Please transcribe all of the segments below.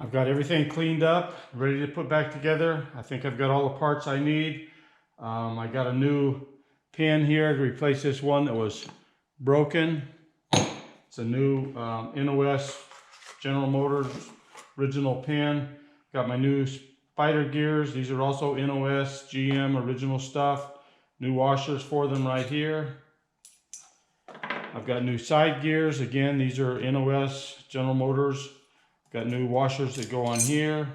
I've got everything cleaned up, ready to put back together. I think I've got all the parts I need. I got a new pin here to replace this one that was broken. It's a new NOS General Motors original pin. Got my new spider gears. These are also NOS GM original stuff. New washers for them right here. I've got new side gears. Again, these are NOS General Motors. Got new washers that go on here.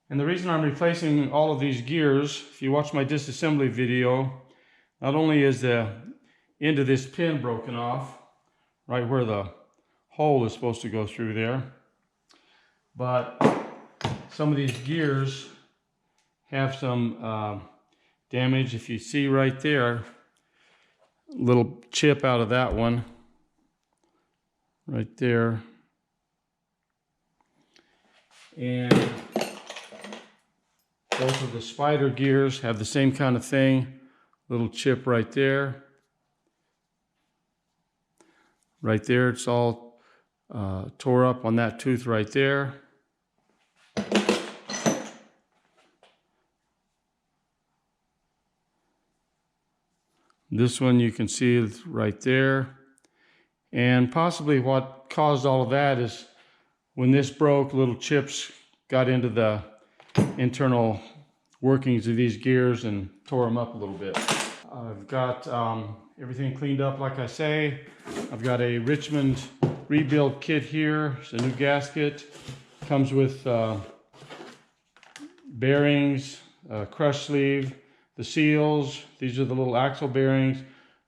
And the reason I'm replacing all of these gears, if you watch my disassembly video, not only is the end of this pin broken off, right where the hole is supposed to go through there, but some of these gears have some damage. If you see right there, a little chip out of that one, right there. And both of the spider gears have the same kind of thing. Little chip right there. Right there, it's all tore up on that tooth right there. This one you can see right there. And possibly what caused all of that is when this broke, little chips got into the internal workings of these gears and tore them up a little bit. I've got everything cleaned up like I say. I've got a Richmond rebuild kit here. It's a new gasket. Comes with bearings, crush sleeve, the seals. These are the little axle bearings,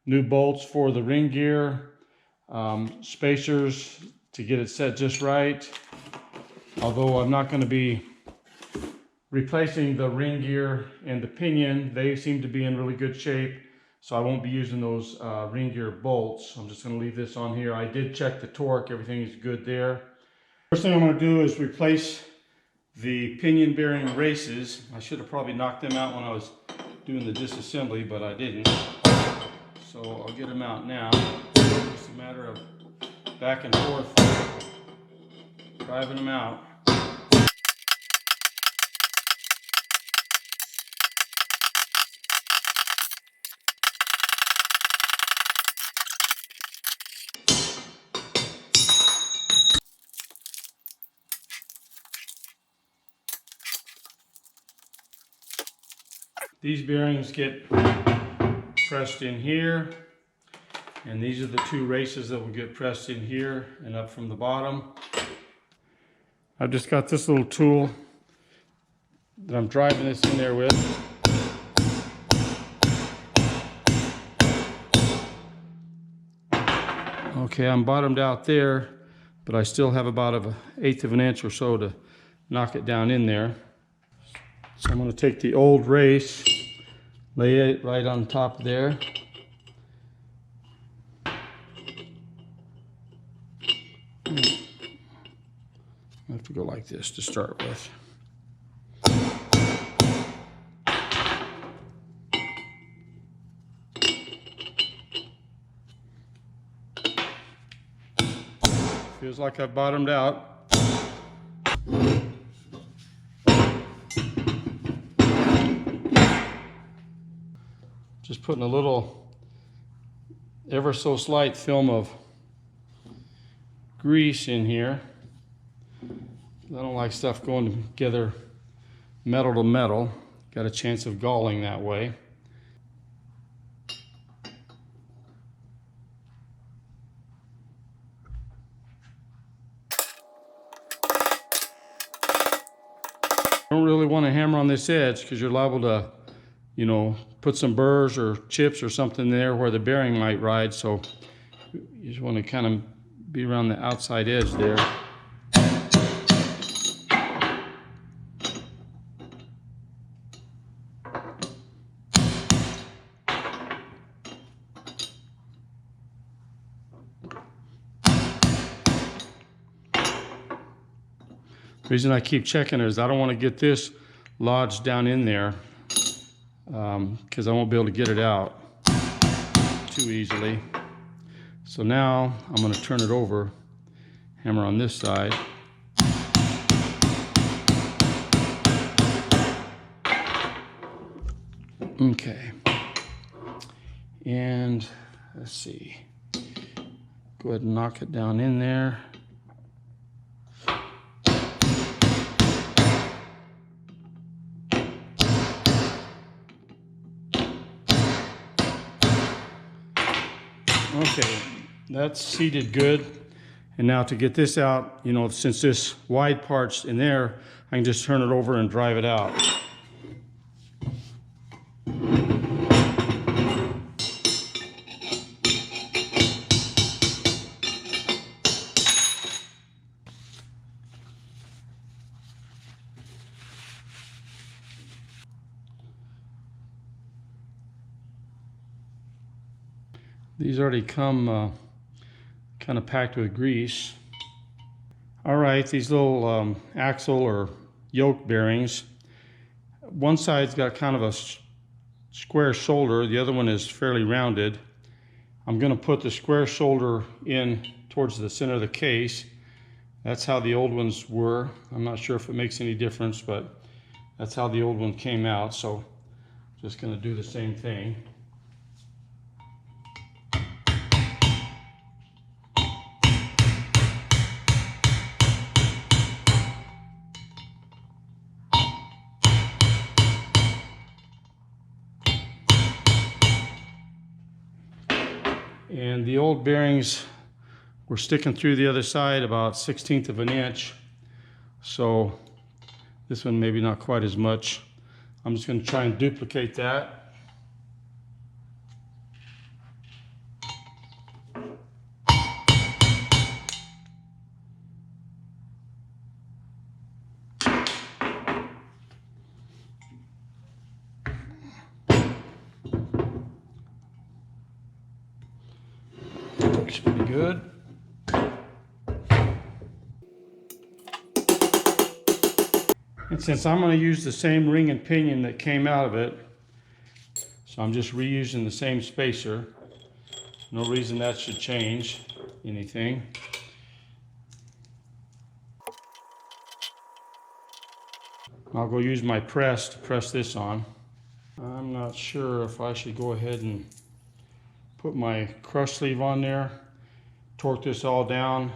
new bolts for the ring gear, spacers to get it set just right. Although I'm not going to be replacing the ring gear and the pinion, they seem to be in really good shape, so I won't be using those ring gear bolts. I'm just going to leave this on here. I did check the torque, everything is good there. First thing I'm going to do is replace the pinion bearing races. I should have probably knocked them out when I was doing the disassembly, but I didn't. So I'll get them out now. It's just a matter of back and forth driving them out. These bearings get pressed in here, and these are the two races that will get pressed in here and up from the bottom. I've just got this little tool that I'm driving this in there with. Okay, I'm bottomed out there, but I still have about an 1/8 of an inch or so to knock it down in there. So I'm going to take the old race, lay it right on top there. I have to go like this to start with. Feels like I've bottomed out. Just putting a little ever so slight film of grease in here. I don't like stuff going together metal to metal. Got a chance of galling that way. Don't really want to hammer on this edge because you're liable to, you know, put some burrs or chips or something there where the bearing might ride. So you just want to kind of be around the outside edge there. The reason I keep checking is I don't want to get this lodged down in there because I won't be able to get it out too easily. So now I'm going to turn it over Hammer on this side. Okay. And let's see. Go ahead and knock it down in there. Okay, that's seated good. And now to get this out, you know, since this wide part's in there, I can just turn it over and drive it out. These already come kind of packed with grease. All right, these little axle or yoke bearings. One side's got kind of a square shoulder, the other one is fairly rounded. I'm going to put the square shoulder in towards the center of the case. That's how the old ones were. I'm not sure if it makes any difference, but that's how the old one came out. So just going to do the same thing. And the old bearings were sticking through the other side about 1/16 of an inch. So this one maybe not quite as much. I'm just going to try and duplicate that. Looks pretty good. And since I'm going to use the same ring and pinion that came out of it, so I'm just reusing the same spacer. No reason that should change anything. I'll go use my press to press this on. I'm not sure if I should go ahead and put my crush sleeve on there, torque this all down,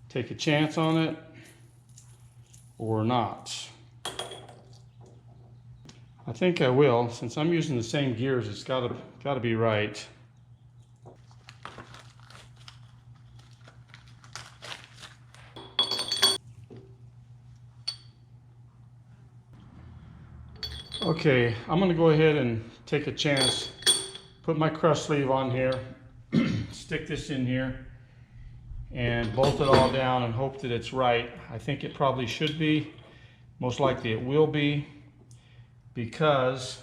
take a chance on it, or not. I think I will. Since I'm using the same gears, it's gotta be right. Okay, I'm gonna go ahead and take a chance, put my crush sleeve on here, stick this in here, and bolt it all down and hope that it's right. I think it probably should be. Most likely it will be, because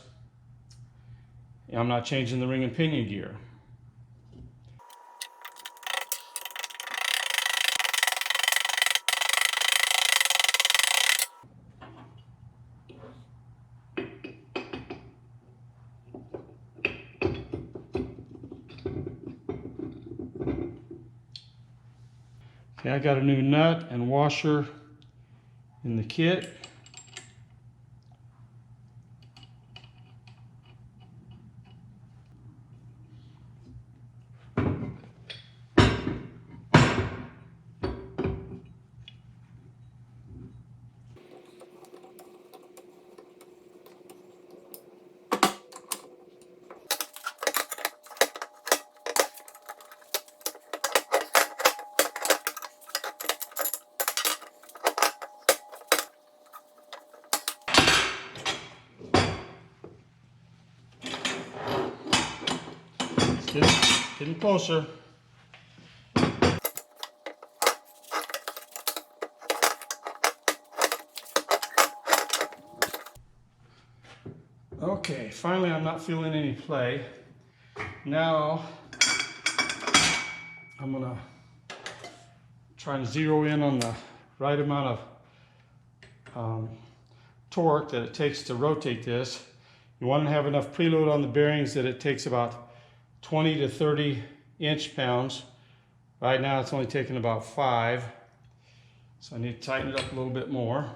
I'm not changing the ring and pinion gear. Okay, I got a new nut and washer in the kit. Getting closer. Okay, finally I'm not feeling any play. Now I'm gonna try and zero in on the right amount of torque that it takes to rotate this. You want to have enough preload on the bearings that it takes about 20 to 30 inch-pounds Right now it's only taking about 5. So I need to tighten it up a little bit more.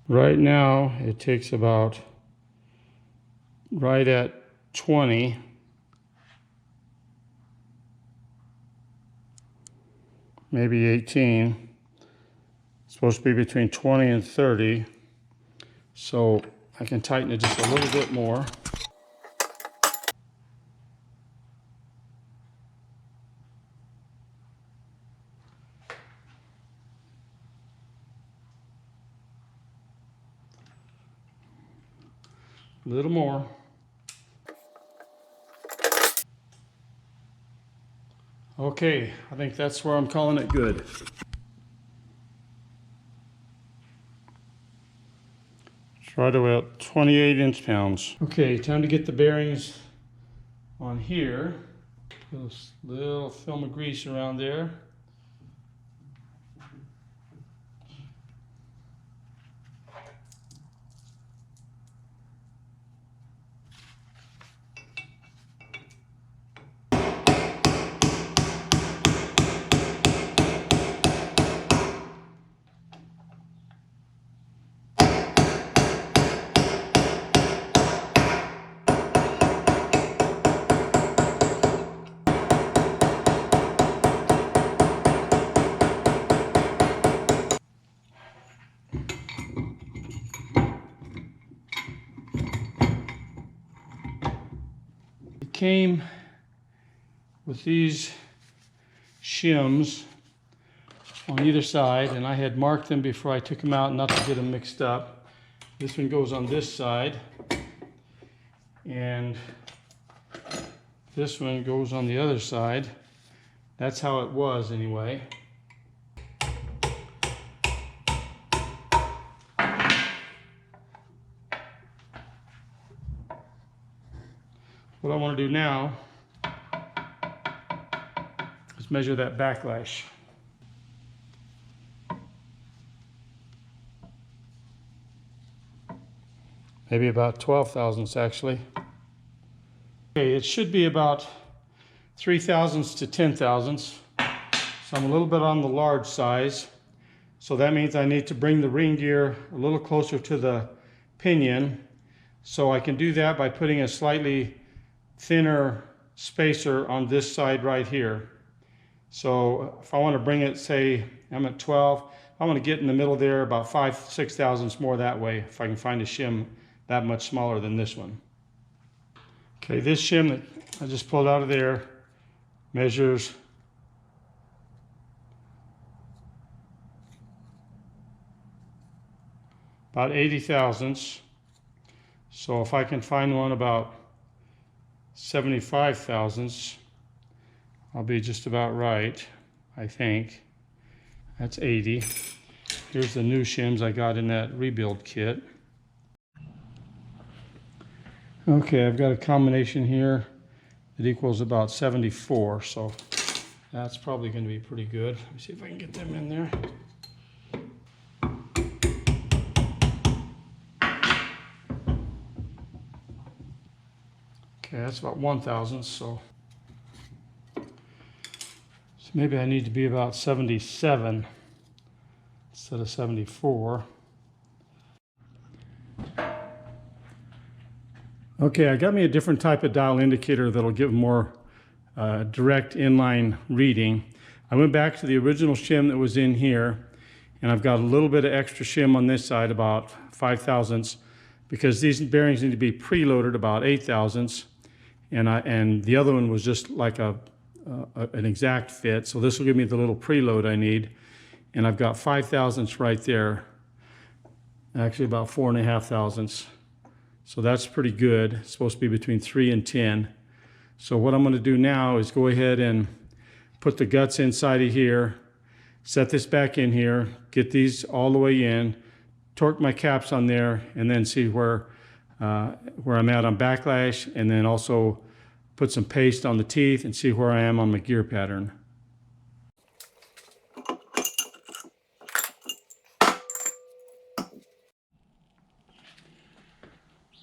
Right now it takes about right at 20. Maybe 18. It's supposed to be between 20 and 30. So I can tighten it just a little bit more. A little more. Okay, I think that's where I'm calling it good. It's right about 28 inch-pounds. Okay, time to get the bearings on here. Little film of grease around there. It came with these shims on either side, and I had marked them before I took them out not to get them mixed up. This one goes on this side, and this one goes on the other side. That's how it was anyway. What I want to do now is measure that backlash. Maybe about 12 thousandths actually. Okay, it should be about 3 thousandths to 10 thousandths. So I'm a little bit on the large size. So that means I need to bring the ring gear a little closer to the pinion. So I can do that by putting a slightly thinner spacer on this side right here. So if I want to bring it, say I'm at 12, I want to get in the middle there about 5-6 thousandths more that way, if I can find a shim that much smaller than this one. Okay, this shim that I just pulled out of there measures about 80 thousandths. So if I can find one about 75 thousandths, I'll be just about right, I think. That's 80. Here's the new shims I got in that rebuild kit. Okay, I've got a combination here that equals about 74, so that's probably going to be pretty good. Let me see if I can get them in there. Okay, that's about 1 thousandth, so maybe I need to be about 77 instead of 74. Okay, I got me a different type of dial indicator that'll give more direct inline reading. I went back to the original shim that was in here, and I've got a little bit of extra shim on this side, about 5 thousandths, because these bearings need to be preloaded about 8 thousandths, and the other one was just like an exact fit. So this will give me the little preload I need, and I've got 5 thousandths right there, actually about 4.5 thousandths. So that's pretty good. It's supposed to be between 3 and 10. So what I'm going to do now is go ahead and put the guts inside of here, set this back in here, get these all the way in, torque my caps on there, and then see where I'm at on backlash, and then also put some paste on the teeth and see where I am on my gear pattern.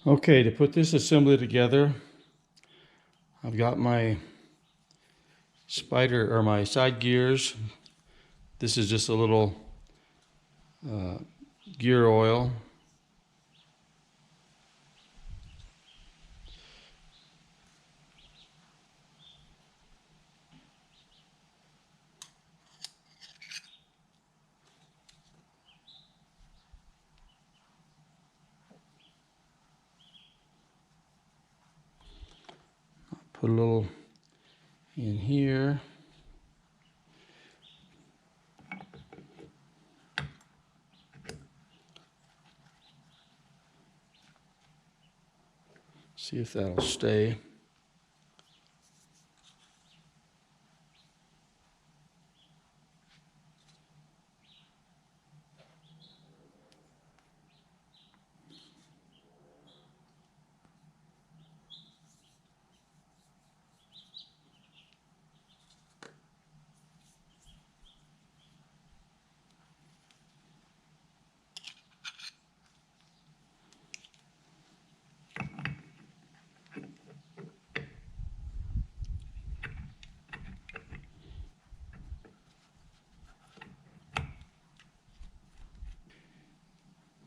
Okay, to put this assembly together, I've got my spider or my side gears. This is just a little gear oil. Put a little in here. See if that'll stay.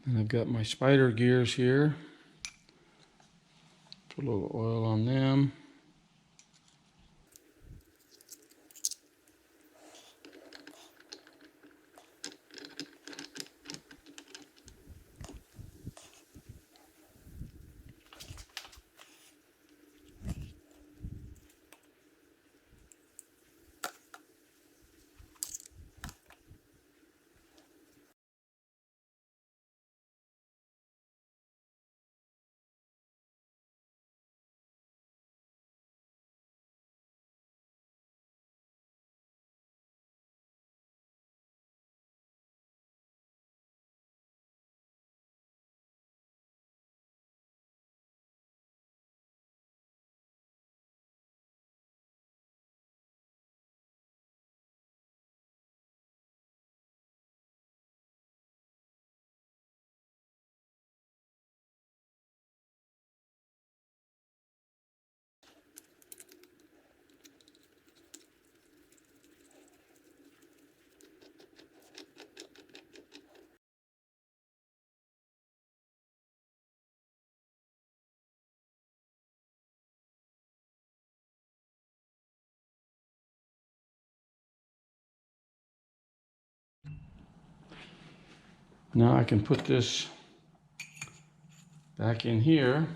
And I've got my spider gears here. Put a little oil on them. Now I can put this back in here.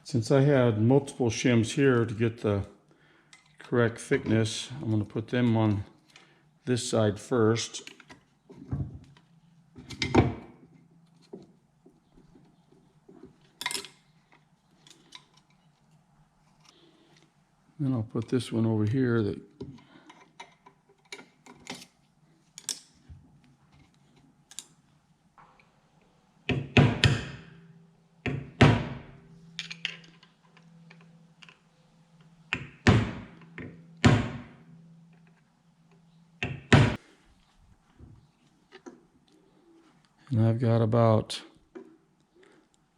Since I had multiple shims here to get the correct thickness, I'm going to put them on this side first. Then I'll put this one over here that and I've got about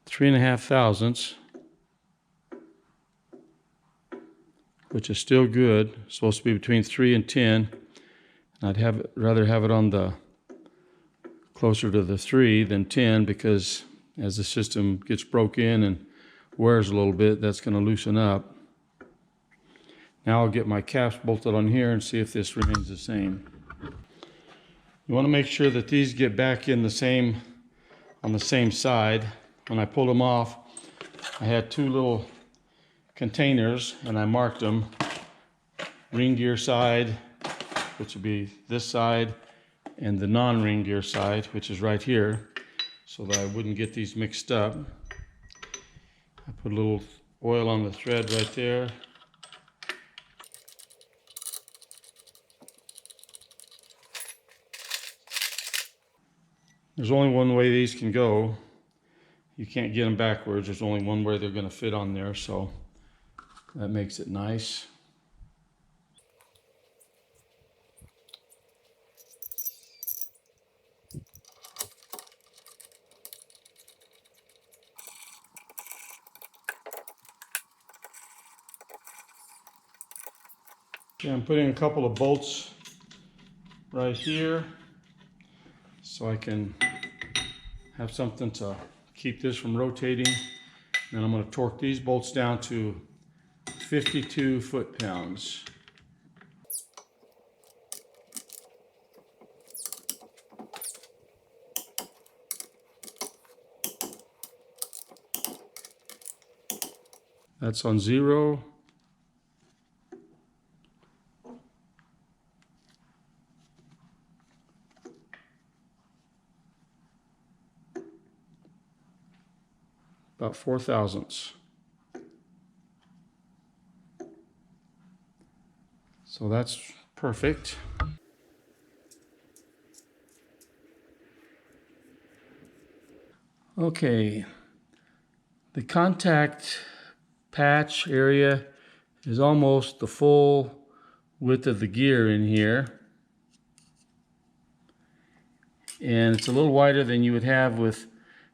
3.5 thousandths, which is still good. It's supposed to be between 3 and 10. And I'd rather have it on the closer to the 3 than 10, because as the system gets broke in and wears a little bit, that's going to loosen up. Now I'll get my caps bolted on here and see if this remains the same. You want to make sure that these get back in the same, on the same side. When I pulled them off, I had two little containers and I marked them. Ring gear side, which would be this side, and the non-ring gear side, which is right here, so that I wouldn't get these mixed up. I put a little oil on the thread right there. There's only one way these can go. you can't get them backwards. There's only one way they're going to fit on there, so that makes it nice. Okay, I'm putting a couple of bolts right here so I can have something to keep this from rotating. Then I'm going to torque these bolts down to 52 foot-pounds. That's on 0. About 4 thousandths. So that's perfect. Okay, the contact patch area is almost the full width of the gear in here. And it's a little wider than you would have with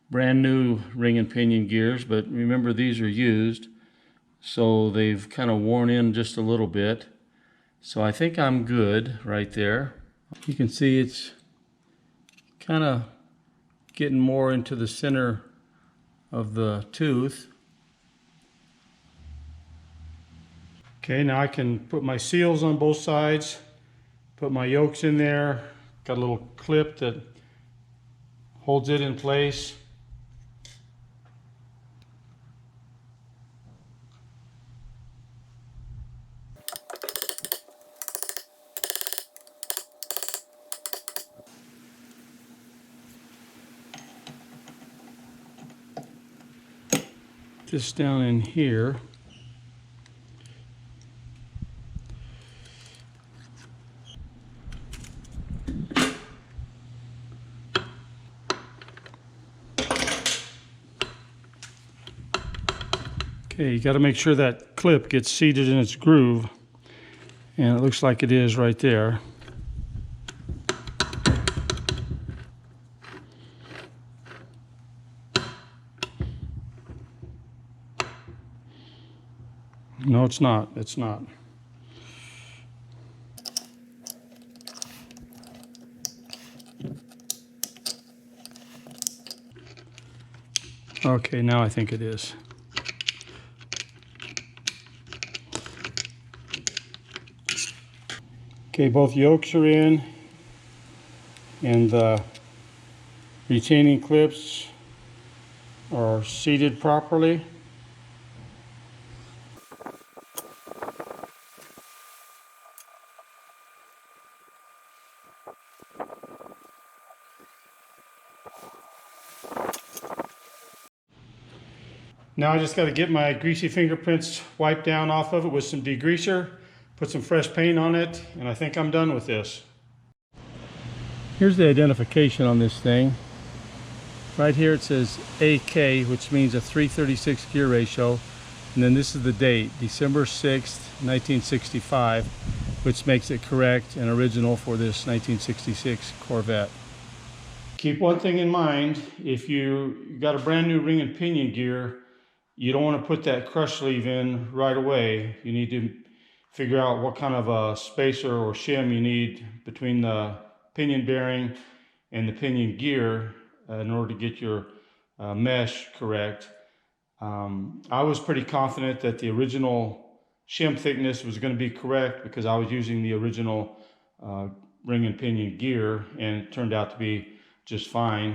brand new ring and pinion gears, but remember these are used, so they've kind of worn in just a little bit. So I think I'm good right there. You can see it's kind of getting more into the center of the tooth. Okay, now I can put my seals on both sides, put my yokes in there, got a little clip that holds it in place. Just down in here. Okay, you got to make sure that clip gets seated in its groove, and it looks like it is right there. No, it's not. It's not. Okay, now I think it is. Okay, both yokes are in, and the retaining clips are seated properly. Now I just got to get my greasy fingerprints wiped down off of it with some degreaser, put some fresh paint on it, and I think I'm done with this. Here's the identification on this thing. Right here it says AK, which means a 336 gear ratio, and then this is the date, December 6th, 1965, which makes it correct and original for this 1966 Corvette. Keep one thing in mind: if you got a brand new ring and pinion gear, you don't want to put that crush sleeve in right away. You need to figure out what kind of a spacer or shim you need between the pinion bearing and the pinion gear in order to get your mesh correct. I was pretty confident that the original shim thickness was going to be correct because I was using the original ring and pinion gear, and it turned out to be just fine,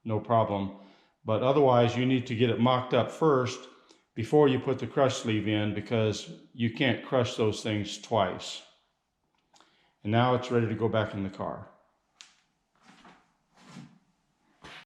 no problem. But otherwise, you need to get it mocked up first before you put the crush sleeve in, because you can't crush those things twice. And now it's ready to go back in the car.